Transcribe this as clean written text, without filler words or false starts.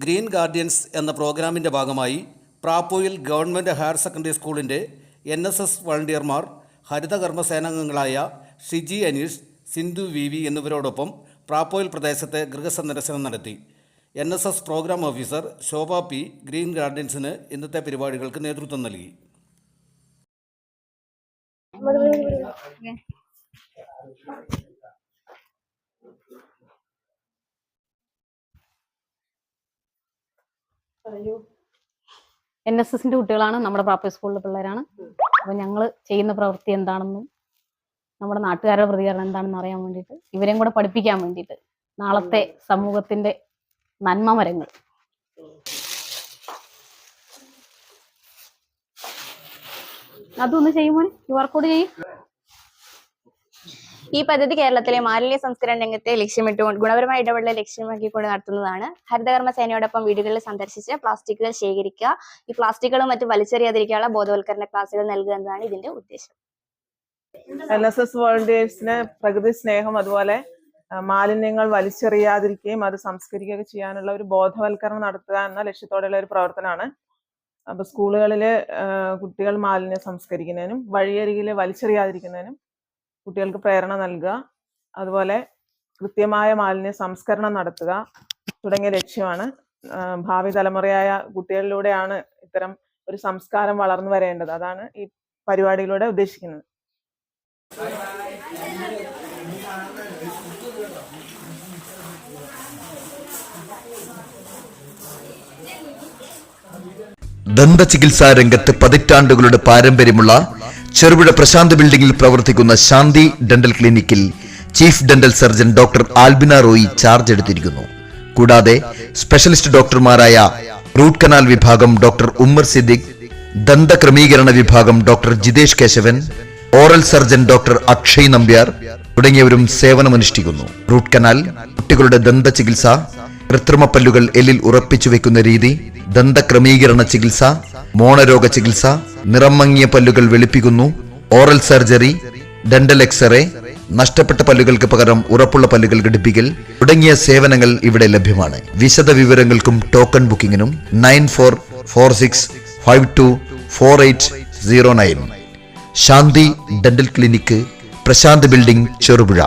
Green guardians എന്ന പ്രോഗ്രാമിൻ്റെ ഭാഗമായി പ്രാപ്പോയിൽ ഗവൺമെൻറ് ഹയർ സെക്കൻഡറി സ്കൂളിൻ്റെ NSS വളണ്ടിയർമാർ ഹരിതകർമ്മസേനാംഗങ്ങളായ ഷിജി അനീഷ്, സിന്ധു വി എന്നിവരോടൊപ്പം പ്രാപ്പോയിൽ പ്രദേശത്തെ ഗൃഹസന്ദർശനം നടത്തി. NSS പ്രോഗ്രാം ഓഫീസർ ശോഭ പി ഗ്രീൻ ഗാർഡിയൻസിന് ഇന്നത്തെ പരിപാടികൾക്ക് നേതൃത്വം നൽകി. NSSന്റെ കുട്ടികളാണ്, നമ്മുടെ പ്രാപ്പ സ്കൂളിലെ പിള്ളേരാണ്. അപ്പോൾ ഞങ്ങൾ ചെയ്യുന്ന പ്രവൃത്തി എന്താണെന്നും നമ്മുടെ നാട്ടുകാരുടെ പ്രതികരണം എന്താണെന്ന് അറിയാൻ വേണ്ടിയിട്ട്, ഇവരെയും കൂടെ പഠിപ്പിക്കാൻ വേണ്ടിയിട്ട്, നാളത്തെ സമൂഹത്തിന്റെ നന്മ മരങ്ങൾ. അതൊന്ന് ചെയ്യുമോ? QR കോഡ് ചെയ്യും. ഈ പദ്ധതി കേരളത്തിലെ മാലിന്യ സംസ്കരണ രംഗത്തെ ലക്ഷ്യമിട്ടുകൊണ്ട് ഗുണപരമായ ഇടപെടൽ ലക്ഷ്യമാക്കിക്കൊണ്ട് നടത്തുന്നതാണ്. ഹരിതകർമ്മ സേനയോടൊപ്പം വീടുകളിൽ സന്ദർശിച്ച് പ്ലാസ്റ്റിക്കുകൾ ശേഖരിക്കുക, ഈ പ്ലാസ്റ്റിക്കുകളും മറ്റും വലിച്ചെറിയാതിരിക്കാനുള്ള ബോധവൽക്കരണ ക്ലാസുകൾ നൽകുക എന്നതാണ് ഇതിന്റെ ഉദ്ദേശം. NSS വോളണ്ടിയേഴ്സിന് പ്രകൃതി സ്നേഹം, അതുപോലെ മാലിന്യങ്ങൾ വലിച്ചെറിയാതിരിക്കുകയും അത് സംസ്കരിക്കുകയൊക്കെ ചെയ്യാനുള്ള ഒരു ബോധവൽക്കരണം നടത്തുക എന്ന ലക്ഷ്യത്തോടെയുള്ള ഒരു പ്രവർത്തനമാണ്. അപ്പോൾ സ്കൂളുകളിൽ കുട്ടികൾ മാലിന്യം സംസ്കരിക്കുന്നതിനും വഴിയരികിൽ വലിച്ചെറിയാതിരിക്കുന്നതിനും കുട്ടികൾക്ക് പ്രേരണ നൽകുക, അതുപോലെ കൃത്യമായ മാലിന്യ സംസ്കരണം നടത്തുക തുടങ്ങിയ ലക്ഷ്യമാണ്. ഭാവി തലമുറയായ കുട്ടികളിലൂടെയാണ് ഇത്തരം ഒരു സംസ്കാരം വളർന്നു വരേണ്ടത്. അതാണ് ഈ പരിപാടിയിലൂടെ ഉദ്ദേശിക്കുന്നത്. ദന്ത ചികിത്സാ രംഗത്ത് പതിറ്റാണ്ടുകളുടെ പാരമ്പര്യമുള്ള ചെറുപുഴ പ്രശാന്ത് ബിൽഡിംഗിൽ പ്രവർത്തിക്കുന്ന ശാന്തി ഡെന്റൽ ക്ലിനിക്കിൽ chief dental surgeon doctor Albina Roy charge എടുത്തിരിക്കുന്നു. കൂടാതെ സ്പെഷ്യലിസ്റ്റ് ഡോക്ടർമാരായ റൂട്ട് കനാൽ വിഭാഗം ഡോക്ടർ ഉമ്മർ സിദ്ദിഖ്, ദന്ത ക്രമീകരണ വിഭാഗം doctor Jithesh Kesavan, oral surgeon doctor Akshay Nambiar തുടങ്ങിയവരും സേവനമനുഷ്ഠിക്കുന്നു. റൂട്ട് കനാൽ, കുട്ടികളുടെ ദന്ത ചികിത്സ, കൃത്രിമ പല്ലുകൾ എല്ലിൽ ഉറപ്പിച്ചു വെക്കുന്ന രീതി, ദന്ത ക്രമീകരണ ചികിത്സ, മോണരോഗ ചികിത്സ, നിറം മങ്ങിയ പല്ലുകൾ വെളുപ്പിക്കുന്നു, ഓറൽ സർജറി, ഡെന്റൽ എക്സ്റേ, നഷ്ടപ്പെട്ട പല്ലുകൾക്ക് പകരം ഉറപ്പുള്ള പല്ലുകൾ ഘടിപ്പിക്കൽ തുടങ്ങിയ സേവനങ്ങൾ ഇവിടെ ലഭ്യമാണ്. വിശദ വിവരങ്ങൾക്കും ടോക്കൺ ബുക്കിംഗിനും 9446524809. Shanti dental clinic, Prashanth building, Cherupuzha.